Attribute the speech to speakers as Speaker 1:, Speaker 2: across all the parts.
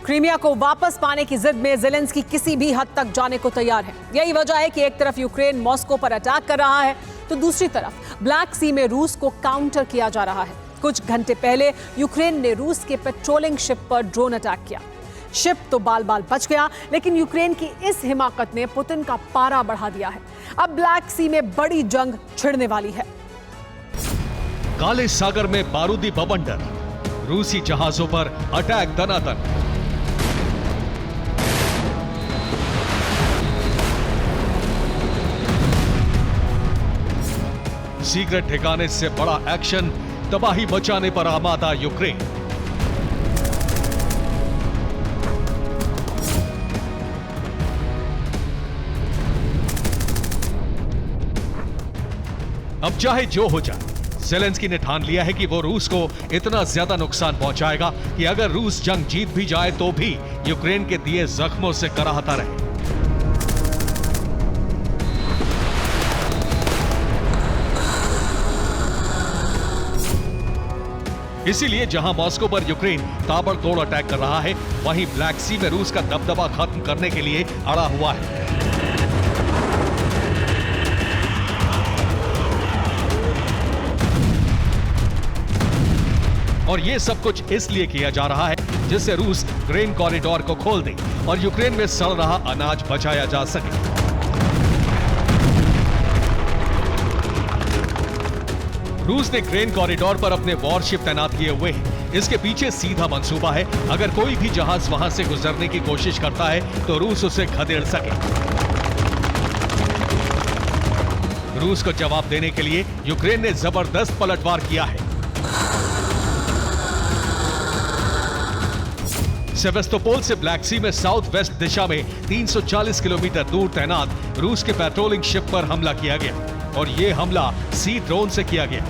Speaker 1: Crimea को वापस पाने की जिद में ज़ेलेंस्की किसी भी हद तक जाने को तैयार है। यही वजह है कि एक तरफ यूक्रेन मॉस्को पर अटैक कर रहा है तो दूसरी तरफ ब्लैक सी में रूस को काउंटर किया जा रहा है। कुछ घंटे पहले यूक्रेन ने रूस के पेट्रोलिंग शिप पर ड्रोन अटैक किया। शिप तो बाल बाल बच गया, लेकिन यूक्रेन की इस हिमाकत ने पुतिन का पारा बढ़ा दिया है। अब ब्लैक सी में बड़ी जंग छिड़ने वाली है।
Speaker 2: काले सागर में बारूदी बवंडर, रूसी जहाजों पर अटैक दनादन। सीक्रेट ठिकाने से बड़ा एक्शन, तबाही मचाने पर आमादा यूक्रेन। अब चाहे जो हो जाए, ज़ेलेंस्की ने ठान लिया है कि वो रूस को इतना ज्यादा नुकसान पहुंचाएगा कि अगर रूस जंग जीत भी जाए तो भी यूक्रेन के दिए जख्मों से कराहता रहे। इसीलिए जहां मॉस्को पर यूक्रेन ताबड़तोड़ अटैक कर रहा है, वहीं ब्लैक सी में रूस का दबदबा खत्म करने के लिए अड़ा हुआ है। और ये सब कुछ इसलिए किया जा रहा है जिससे रूस ग्रेन कॉरिडोर को खोल दे और यूक्रेन में सड़ रहा अनाज बचाया जा सके। रूस ने ग्रेन कॉरिडोर पर अपने वॉरशिप तैनात किए हुए हैं। इसके पीछे सीधा मंसूबा है, अगर कोई भी जहाज वहां से गुजरने की कोशिश करता है तो रूस उसे खदेड़ सके। रूस को जवाब देने के लिए यूक्रेन ने जबरदस्त पलटवार किया है। सेवेस्तोपोल से ब्लैक सी में साउथ वेस्ट दिशा में 340 किलोमीटर दूर तैनात रूस के पेट्रोलिंग शिप पर हमला किया गया और यह हमला सी ड्रोन से किया गया।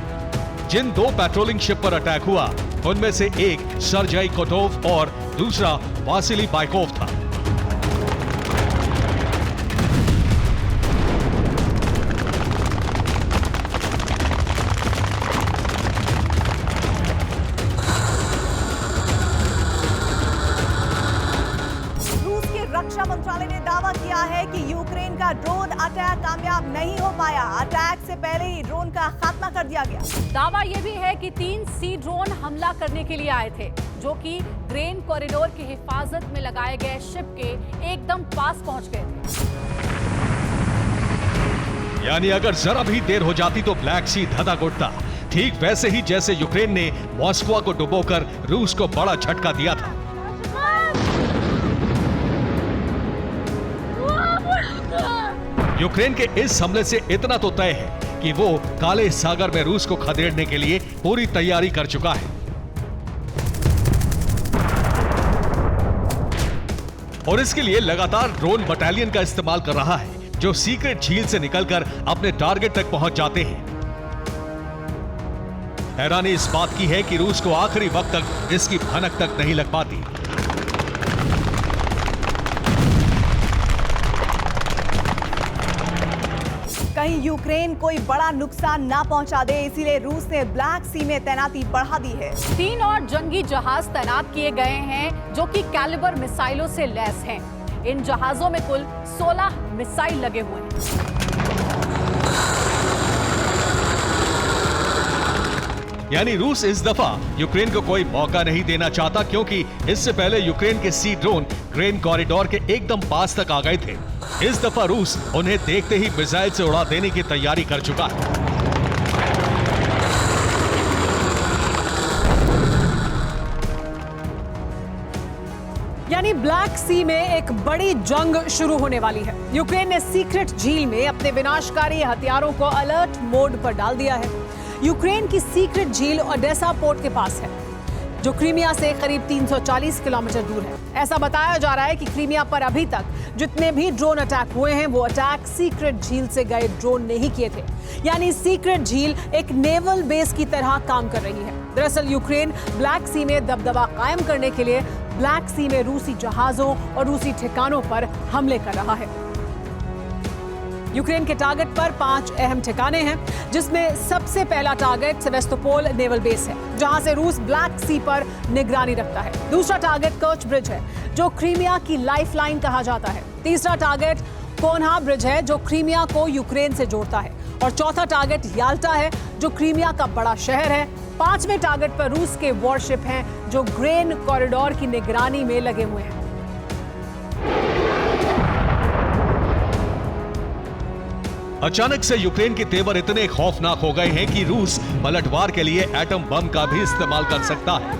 Speaker 2: जिन दो पेट्रोलिंग शिप पर अटैक हुआ, उनमें से एक सर्जेई कोटोव और दूसरा वासिली बाइकोव था।
Speaker 3: रक्षा मंत्रालय ने दावा किया है कि यूक्रेन का ड्रोन अटैक कामयाब नहीं हो पाया। अटैक से पहले ही ड्रोन का खात्मा कर दिया गया।
Speaker 4: दावा यह भी है कि 3 सी ड्रोन हमला करने के लिए आए थे, जो कि ग्रेन कॉरिडोर की हिफाजत में लगाए गए शिप के एकदम पास पहुंच गए थे।
Speaker 2: यानी अगर जरा भी देर हो जाती तो ब्लैक सी धधक उठता, ठीक वैसे ही जैसे यूक्रेन ने मॉस्को को डुबोकर रूस को बड़ा झटका दिया था। यूक्रेन के इस हमले से इतना तो तय है कि वो काले सागर में रूस को खदेड़ने के लिए पूरी तैयारी कर चुका है और इसके लिए लगातार ड्रोन बटालियन का इस्तेमाल कर रहा है, जो सीक्रेट झील से निकलकर अपने टारगेट तक पहुंच जाते हैं। हैरानी इस बात की है कि रूस को आखिरी वक्त तक इसकी भनक तक नहीं लग पाती।
Speaker 3: कहीं यूक्रेन कोई बड़ा नुकसान ना पहुंचा दे, इसीलिए रूस ने ब्लैक सी में तैनाती बढ़ा दी है।
Speaker 4: 3 और जंगी जहाज तैनात किए गए हैं जो कि कैलिबर मिसाइलों से लैस हैं। इन जहाजों में कुल 16 मिसाइल लगे हुए हैं।
Speaker 2: यानी रूस इस दफा यूक्रेन को कोई मौका नहीं देना चाहता, क्योंकि इससे पहले यूक्रेन के सी ड्रोन ग्रेन कॉरिडोर के एकदम पास तक आ गए थे। इस दफा रूस उन्हें देखते ही मिसाइल से उड़ा देने की तैयारी कर चुका है।
Speaker 1: यानी ब्लैक सी में एक बड़ी जंग शुरू होने वाली है। यूक्रेन ने सीक्रेट झील में अपने विनाशकारी हथियारों को अलर्ट मोड पर डाल दिया है। यूक्रेन की सीक्रेट झील ओडेसा पोर्ट के पास है, जो क्रीमिया से करीब 340 किलोमीटर दूर है। ऐसा बताया जा रहा है कि क्रीमिया पर अभी तक जितने भी ड्रोन अटैक हुए हैं, वो अटैक सीक्रेट झील से गए ड्रोन ने ही किए थे। यानी सीक्रेट झील एक नेवल बेस की तरह काम कर रही है। दरअसल यूक्रेन ब्लैक सी में दबदबा कायम करने के लिए ब्लैक सी में रूसी जहाजों और रूसी ठिकानों पर हमले कर रहा है। यूक्रेन के टारगेट पर 5 अहम ठिकाने हैं, जिसमें सबसे पहला टारगेट सेवेस्तोपोल नेवल बेस है, जहां से रूस ब्लैक सी पर निगरानी रखता है। दूसरा टारगेट कर्च ब्रिज है, जो क्रीमिया की लाइफलाइन कहा जाता है। तीसरा टारगेट कोन्हा ब्रिज है, जो क्रीमिया को यूक्रेन से जोड़ता है। और चौथा टारगेट याल्टा है, जो क्रीमिया का बड़ा शहर है। 5वें टारगेट पर रूस के वॉरशिप हैं, जो ग्रेन कॉरिडोर की निगरानी में लगे हुए हैं।
Speaker 2: अचानक से यूक्रेन के तेवर इतने खौफनाक हो गए हैं कि रूस पलटवार के लिए एटम बम का भी इस्तेमाल कर सकता है।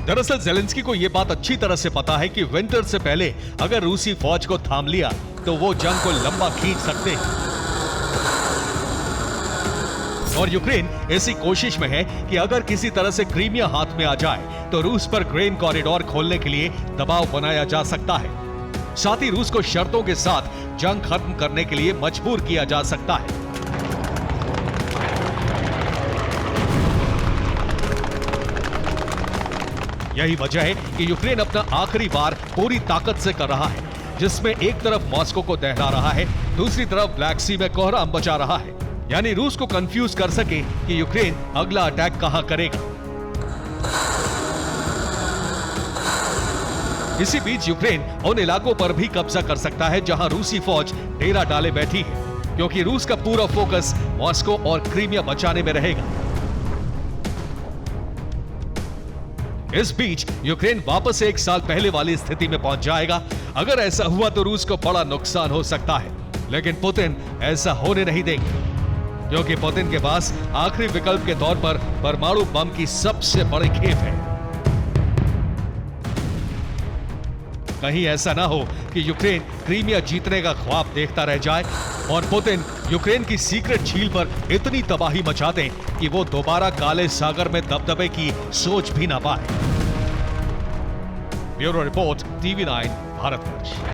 Speaker 2: दरअसल जेलेंस्की को यह बात अच्छी तरह से पता है कि विंटर से पहले अगर रूसी फौज को थाम लिया तो वो जंग को लंबा खींच सकते हैं। और यूक्रेन ऐसी कोशिश में है कि अगर किसी तरह से क्रीमिया हाथ में आ जाए तो रूस पर ग्रेन कॉरिडोर खोलने के लिए दबाव बनाया जा सकता है। साथ ही रूस को शर्तों के साथ जंग खत्म करने के लिए मजबूर किया जा सकता है। यही वजह है कि यूक्रेन अपना आखिरी वार पूरी ताकत से कर रहा है, जिसमें एक तरफ मॉस्को को दहला रहा है, दूसरी तरफ ब्लैक सी में कोहराम बचा रहा है, यानी रूस को कंफ्यूज कर सके कि यूक्रेन अगला अटैक कहां करेगा। इसी बीच यूक्रेन उन इलाकों पर भी कब्जा कर सकता है जहां रूसी फौज डेरा डाले बैठी है, क्योंकि रूस का पूरा फोकस मॉस्को और क्रीमिया बचाने में रहेगा। इस बीच यूक्रेन वापस 1 साल पहले वाली स्थिति में पहुंच जाएगा। अगर ऐसा हुआ तो रूस को बड़ा नुकसान हो सकता है, लेकिन पुतिन ऐसा होने नहीं देंगे, क्योंकि पुतिन के पास आखिरी विकल्प के तौर पर परमाणु बम की सबसे बड़ी खेप है। कहीं ऐसा ना हो कि यूक्रेन क्रीमिया जीतने का ख्वाब देखता रह जाए और पुतिन यूक्रेन की सीक्रेट झील पर इतनी तबाही मचा दें कि वो दोबारा काले सागर में दबदबे की सोच भी ना पाए। Bureau report, TV9 Bharatvarsh.